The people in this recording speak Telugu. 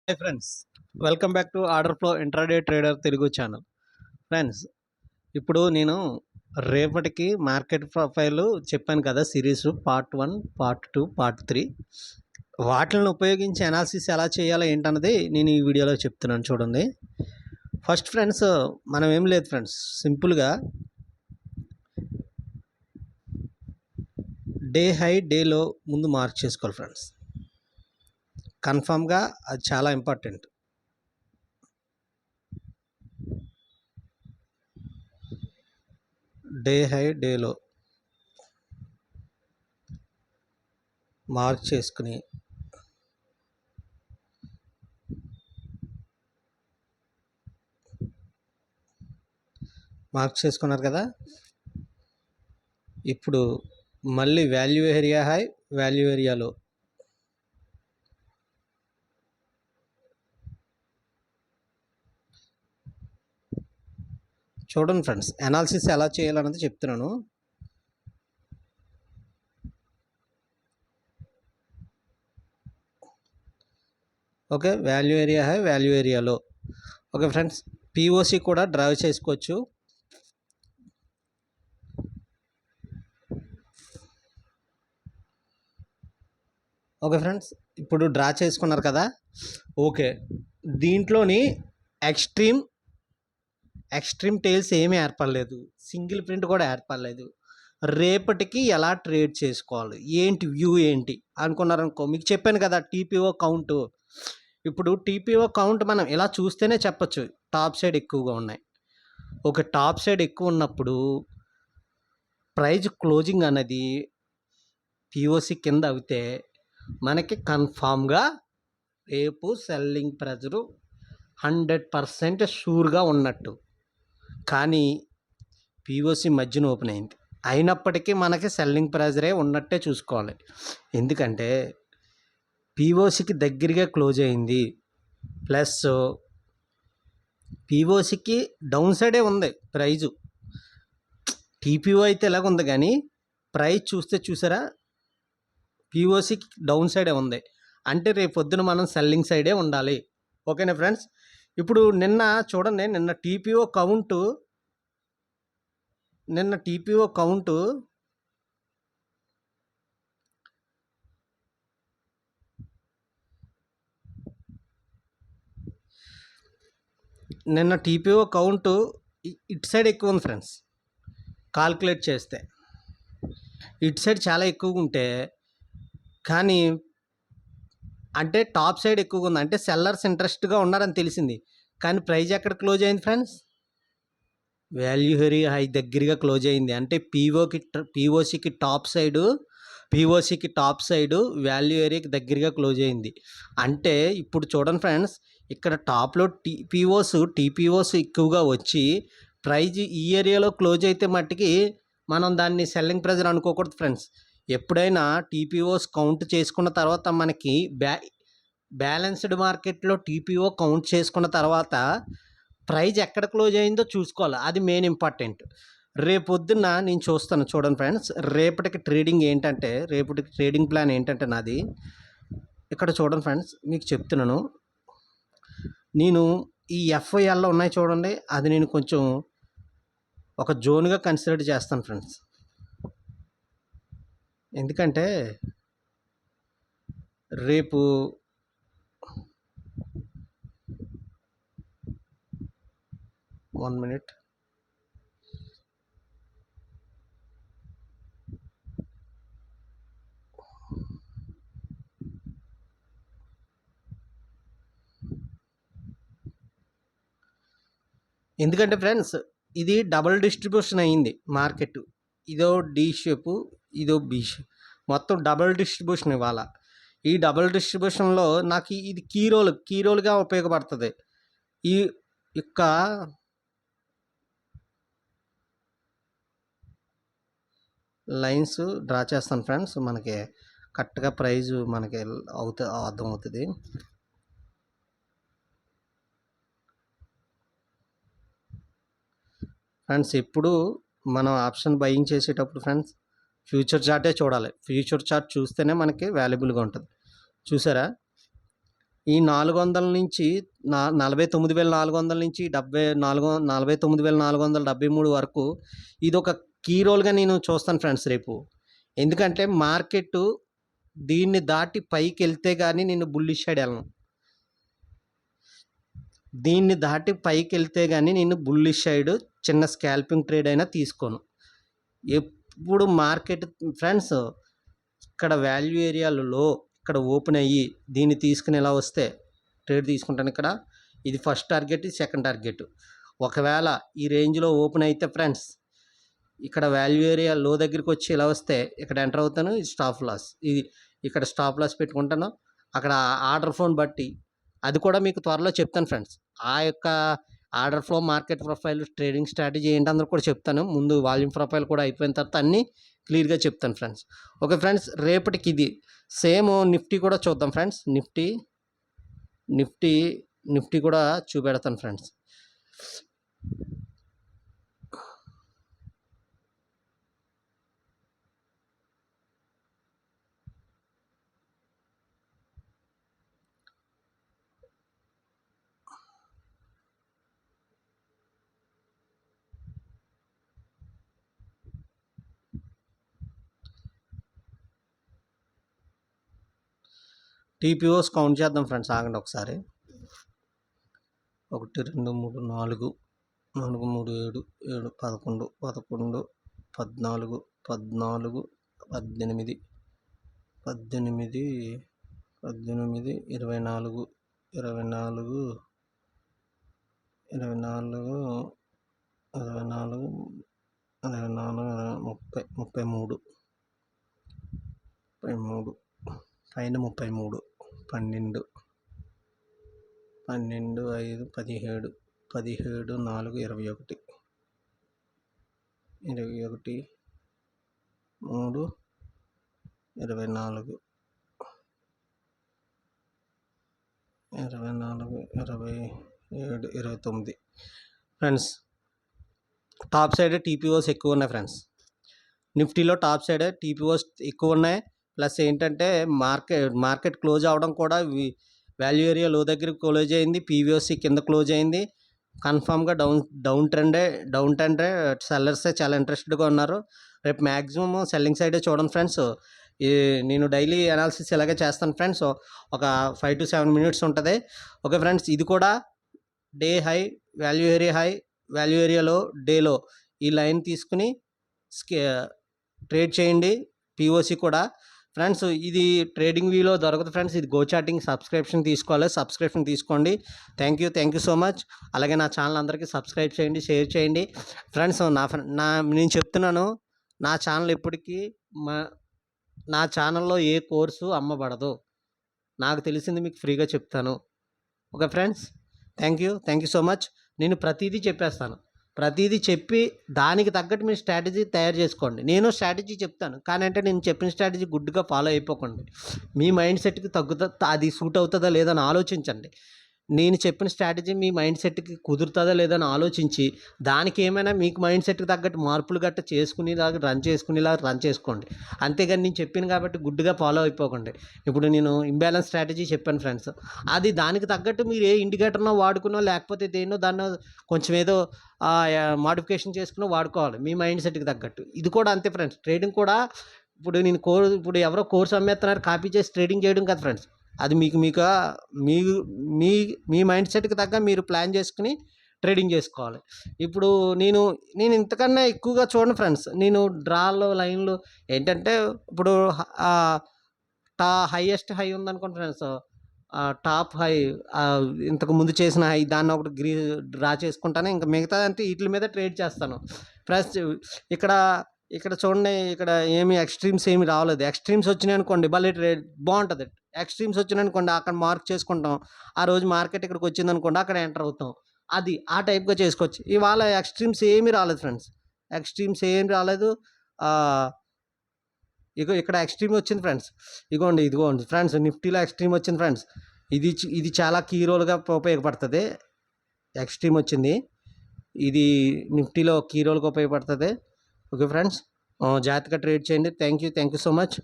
Hi friends, welcome back to order flow intraday trader Telugu channel. Friends, ఇప్పుడు నేను రేపటికి మార్కెట్ ప్రొఫైల్ చెప్పాను కదా, సిరీస్ పార్ట్ 1, పార్ట్ 2, పార్ట్ 3 వాటిని ఉపయోగించి అనాలిసిస్ ఎలా చేయాలో ఏంటన్నది నేను ఈ వీడియోలో చెప్తున్నాను. చూడండి. ఫస్ట్ ఫ్రెండ్స్, మనం ఏం లేదు ఫ్రెండ్స్, సింపుల్గా డే హై డే లో ముందు మార్క్ చేసుకోవాలి ఫ్రెండ్స్. కన్ఫామ్గా అది చాలా ఇంపార్టెంట్. డే హై డేలో మార్క్ చేసుకుని మార్క్ చేసుకున్నారు కదా. ఇప్పుడు మళ్ళీ వాల్యూ ఏరియా హై, వాల్యూ ఏరియాలో చూడండి ఫ్రెండ్స్, అనాలిసిస్ ఎలా చేయాలన్నది చెప్తున్నాను. Okay, value area high, value ఏరియాలో. ఓకే ఫ్రెండ్స్, పిఓసి కూడా డ్రైవ్ చేసుకోవచ్చు. ఓకే ఫ్రెండ్స్, ఇప్పుడు డ్రా చేసుకున్నారు కదా. ఓకే, దీంట్లోని ఎక్స్ట్రీమ్ టైల్స్ ఏమీ ఏర్పడలేదు, సింగిల్ ప్రింట్ కూడా ఏర్పడలేదు. రేపటికి ఎలా ట్రేడ్ చేసుకోవాలి, ఏంటి వ్యూ ఏంటి అనుకున్నారనుకో, మీకు చెప్పాను కదా టీపీఓ కౌంట్. ఇప్పుడు టీపీఓ కౌంట్ మనం ఇలా చూస్తేనే చెప్పచ్చు టాప్ సైడ్ ఎక్కువగా ఉన్నాయి. ఒక టాప్ సైడ్ ఎక్కువ ఉన్నప్పుడు ప్రైజ్ క్లోజింగ్ అనేది పిఓసి కింద అవుతే మనకి కన్ఫామ్గా రేపు సెల్లింగ్ ప్రెజరు 100% షూర్గా ఉన్నట్టు. కానీ పిఓసి మధ్యన ఓపెన్ అయింది, అయినప్పటికీ మనకి సెల్లింగ్ ప్రెజరే ఉన్నట్టే చూసుకోవాలి. ఎందుకంటే పిఓసికి దగ్గరగా క్లోజ్ అయింది, ప్లస్ పిఓసికి డౌన్ సైడే ఉంది ప్రైజు. టీపీఓ అయితే ఎలాగ ఉంది, కానీ ప్రైస్ చూసారా, పిఓసికి డౌన్ సైడే ఉంది. అంటే రేపు పొద్దున మనం సెల్లింగ్ సైడే ఉండాలి. ఓకేనా ఫ్రెండ్స్. ఇప్పుడు నిన్న చూడండి, నిన్న టీపీఓ కౌంటు నిన్న టీపీఓ కౌంటు ఇటు సైడ్ ఎక్కువ ఉంది ఫ్రెండ్స్. కాల్కులేట్ చేస్తే ఇటు సైడ్ చాలా ఎక్కువగా ఉంటే, కానీ అంటే టాప్ సైడ్ ఎక్కువగా ఉంది, అంటే సెల్లర్స్ ఇంట్రెస్ట్గా ఉన్నారని తెలిసింది. కానీ ప్రైజ్ ఎక్కడ క్లోజ్ అయింది ఫ్రెండ్స్, వాల్యూ ఏరియా హై దగ్గరగా క్లోజ్ అయింది. అంటే పిఓసికి టాప్ సైడు వాల్యూ ఏరియాకి దగ్గరగా క్లోజ్ అయింది. అంటే ఇప్పుడు చూడండి ఫ్రెండ్స్, ఇక్కడ టాప్లో టీపీఓస్ ఎక్కువగా వచ్చి ప్రైజ్ ఈ ఏరియాలో క్లోజ్ అయితే మట్టికి మనం దాన్ని సెల్లింగ్ ప్రెజర్ అనుకోకూడదు ఫ్రెండ్స్. ఎప్పుడైనా టీపీఓస్ కౌంట్ చేసుకున్న తర్వాత మనకి బ్యాలెన్స్డ్ మార్కెట్లో టీపీఓ కౌంట్ చేసుకున్న తర్వాత ప్రైజ్ ఎక్కడ క్లోజ్ అయిందో చూసుకోవాలి, అది మెయిన్ ఇంపార్టెంట్. రేపొద్దున్న నేను చూస్తాను. చూడండి ఫ్రెండ్స్, రేపటికి ట్రేడింగ్ ప్లాన్ ఏంటంటే నాది ఇక్కడ చూడండి ఫ్రెండ్స్, మీకు చెప్తున్నాను. నేను ఈ ఎఫ్ఐఎల్లో ఉన్నాయి చూడండి, అది నేను కొంచెం ఒక జోన్గా కన్సిడర్ చేస్తాను ఫ్రెండ్స్. ఎందుకంటే రేపు వన్ మినిట్, ఎందుకంటే ఫ్రెండ్స్ ఇది డబుల్ డిస్ట్రిబ్యూషన్ అయ్యింది మార్కెట్. ఇదో డి షేపు, ఇదో బి షేప్, మొత్తం డబుల్ డిస్ట్రిబ్యూషన్ ఇవాళ. ఈ డబుల్ డిస్ట్రిబ్యూషన్లో నాకు ఇది కీ రోల్గా ఉపయోగపడుతుంది. ఈ యొక్క లైన్స్ డ్రా చేస్తాను ఫ్రెండ్స్, మనకి కరెక్ట్గా ప్రైజు మనకి అర్థమవుతుంది. ఫ్రెండ్స్, ఎప్పుడు మనం ఆప్షన్ బయింగ్ చేసేటప్పుడు ఫ్రెండ్స్ ఫ్యూచర్ చార్టే చూడాలి. ఫ్యూచర్ చార్ట్ చూస్తేనే మనకి వాల్యుబుల్గా ఉంటుంది. చూసారా, ఈ 400 నుంచి 49,400 నుంచి 49,473 వరకు ఇదొక కీ రోల్‌గా నేను చూస్తాను ఫ్రెండ్స్ రేపు. ఎందుకంటే మార్కెట్టు దీన్ని దాటి పైకెళ్తే గాని నేను బుల్లిష్ సైడ్ ఎళ్ళను. దీన్ని దాటి పైకెళ్తే గాని నేను బుల్లిష్ సైడ్ చిన్న స్కాల్పింగ్ ట్రేడ్ అయినా తీసుకోను. ఎప్పుడు మార్కెట్ ఫ్రెండ్స్ ఇక్కడ వాల్యూ ఏరియాలలో ఇక్కడ ఓపెన్ అయ్యి దీన్ని తీసుకుని ఇలా వస్తే ట్రేడ్ తీసుకుంటాను. ఇక్కడ ఇది ఫస్ట్ టార్గెట్, ఇది సెకండ్ టార్గెట్. ఒకవేళ ఈ రేంజ్లో ఓపెన్ అయితే ఫ్రెండ్స్ ఇక్కడ వాల్యూ ఏరియా లో దగ్గరికి వచ్చి ఇలా వస్తే ఇక్కడ ఎంటర్ అవుతాను. ఇది స్టాప్ లాస్, ఇది ఇక్కడ స్టాప్ లాస్ పెట్టుకుంటాను. అక్కడ ఆర్డర్ ఫ్లోని బట్టి అది కూడా మీకు త్వరలో చెప్తాను ఫ్రెండ్స్. ఆ యొక్క order flow, market profile, trading strategy ఏంటి అందరూ కూడా చెప్తాను. ముందు వాల్యూమ్ ప్రొఫైల్ కూడా అయిపోయిన తర్వాత అన్నీ క్లియర్గా చెప్తాను ఫ్రెండ్స్. ఓకే ఫ్రెండ్స్, రేపటికి ఇది సేమ్ నిఫ్టీ కూడా చూద్దాం ఫ్రెండ్స్. నిఫ్టీ కూడా చూపెడతాను ఫ్రెండ్స్. టీపీఓస్ కౌంట్ చేద్దాం ఫ్రెండ్స్, ఆగండి ఒకసారి. 1 2 3 4 4 3 7 7 11 11 14 14 18 18 18 24 24 24 24 24 30 33 పైన 33 12 12 5 17 17 4 21 21 3 24 24 27 29 ఫ్రెండ్స్. టాప్ సైడ్ టీపీఓస్ ఎక్కువ ఉన్నాయి ఫ్రెండ్స్. నిఫ్టీలో టాప్ సైడ్ టీపీఓస్ ఎక్కువ ఉన్నాయి. ప్లస్ ఏంటంటే మార్కెట్ క్లోజ్ అవ్వడం కూడా వాల్యూ ఏరియా లో దగ్గర క్లోజ్ అయింది, పీవీఓసి కింద క్లోజ్ అయింది. కన్ఫామ్గా డౌన్ ట్రెండే. సెల్లర్సే చాలా ఇంట్రెస్టెడ్గా ఉన్నారు. రేపు మ్యాక్సిమం సెల్లింగ్ సైడే చూడండి ఫ్రెండ్స్. నేను డైలీ అనాలిసిస్ ఇలాగే చేస్తాను ఫ్రెండ్స్. ఒక 5 to 7 minutes ఉంటుంది. ఓకే ఫ్రెండ్స్, ఇది కూడా day high, value area high, value ఏరియాలో డేలో ఈ లైన్ తీసుకుని ట్రేడ్ చేయండి. పీఓసి కూడా ఫ్రెండ్స్ ఇది ట్రేడింగ్ వ్యూలో దొరకదు ఫ్రెండ్స్. ఇది గో చాటింగ్ సబ్స్క్రిప్షన్ తీసుకోండి. Thank you so much. అలాగే నా ఛానల్ అందరికీ సబ్స్క్రైబ్ చేయండి, షేర్ చేయండి ఫ్రెండ్స్. నేను చెప్తున్నాను, నా ఛానల్ ఎప్పటికీ నా ఛానల్లో ఏ కోర్సు అమ్మబడదు. నాకు తెలిసింది మీకు ఫ్రీగా చెప్తాను. Okay friends, thank you so much. నేను ప్రతిదీ చెప్పేస్తాను. ప్రతిదీ చెప్పి దానికి తగ్గట్టు మీరు స్ట్రాటజీ తయారు చేసుకోండి. నేను స్ట్రాటజీ చెప్తాను, కానీ అంటే నేను చెప్పిన స్ట్రాటజీ గుడ్డుగా ఫాలో అయిపోకండి. మీ మైండ్ సెట్కి అది సూట్ అవుతుందా లేదా అని ఆలోచించండి. నేను చెప్పిన స్ట్రాటజీ మీ మైండ్ సెట్కి కుదురుతుందా లేదా అని ఆలోచించి దానికి ఏమైనా మీకు మైండ్ సెట్కి తగ్గట్టు మార్పులు గట్ట చేసుకునేలాగా రన్ చేసుకోండి. అంతేగాని నేను చెప్పాను కాబట్టి గుడ్డుగా ఫాలో అయిపోకండి. ఇప్పుడు నేను ఇంబ్యాలెన్స్ స్ట్రాటజీ చెప్పాను ఫ్రెండ్స్. అది దానికి తగ్గట్టు మీరు ఏ ఇండికేటర్నో వాడుకున్నో లేకపోతే దేన్నో దాన్నో కొంచెం ఏదో మాడిఫికేషన్ చేసుకుని వాడుకోవాలి మీ మైండ్ సెట్కి తగ్గట్టు. ఇది కూడా అంతే ఫ్రెండ్స్. ట్రేడింగ్ కూడా ఇప్పుడు ఎవరో కోర్స్ అమ్మేస్తున్నారు, కాపీ చేసి ట్రేడింగ్ చేయడం కాదు ఫ్రెండ్స్. అది మీ మైండ్ సెట్కి తగ్గ మీరు ప్లాన్ చేసుకుని ట్రేడింగ్ చేసుకోవాలి. ఇప్పుడు నేను ఇంతకన్నా ఎక్కువగా చూడండి ఫ్రెండ్స్. నేను డ్రాలో లైన్లు ఏంటంటే ఇప్పుడు హైయెస్ట్ హై ఉందనుకోండి ఫ్రెండ్స్, టాప్ హై ఇంతకు ముందు చేసిన హై దాన్ని ఒకటి డ్రా చేసుకుంటాను. ఇంకా మిగతా అంటే వీటి మీద ట్రేడ్ చేస్తాను. ప్లస్ ఇక్కడ చూడండి, ఇక్కడ ఏమి ఎక్స్ట్రీమ్స్ ఏమి రావలేదు. ఎక్స్ట్రీమ్స్ వచ్చినాయి అనుకోండి భలే ట్రేడ్ బాగుంటుంది. ఎక్స్ట్రీమ్స్ వచ్చినాయి అనుకోండి అక్కడ మార్క్ చేసుకుంటాం. ఆ రోజు మార్కెట్ ఇక్కడికి వచ్చింది అనుకోండి అక్కడ ఎంటర్ అవుతాం. అది ఆ టైప్గా చేసుకోవచ్చు. ఇవాళ ఎక్స్ట్రీమ్స్ ఏమీ రాలేదు ఫ్రెండ్స్. ఎక్స్ట్రీమ్స్ ఏం రాలేదు. ఇక్కడ ఎక్స్ట్రీమ్ వచ్చింది ఫ్రెండ్స్. ఇదిగోండి ఫ్రెండ్స్, నిఫ్టీలో ఎక్స్ట్రీమ్ వచ్చింది ఫ్రెండ్స్. ఇది చాలా కీ రోల్గా ఉపయోగపడుతుంది. ఎక్స్ట్రీమ్ వచ్చింది, ఇది నిఫ్టీలో కీ రోల్గా ఉపయోగపడుతుంది. ఓకే ఫ్రెండ్స్, జాగ్రత్తగా ట్రేడ్ చేయండి. Thank you so much.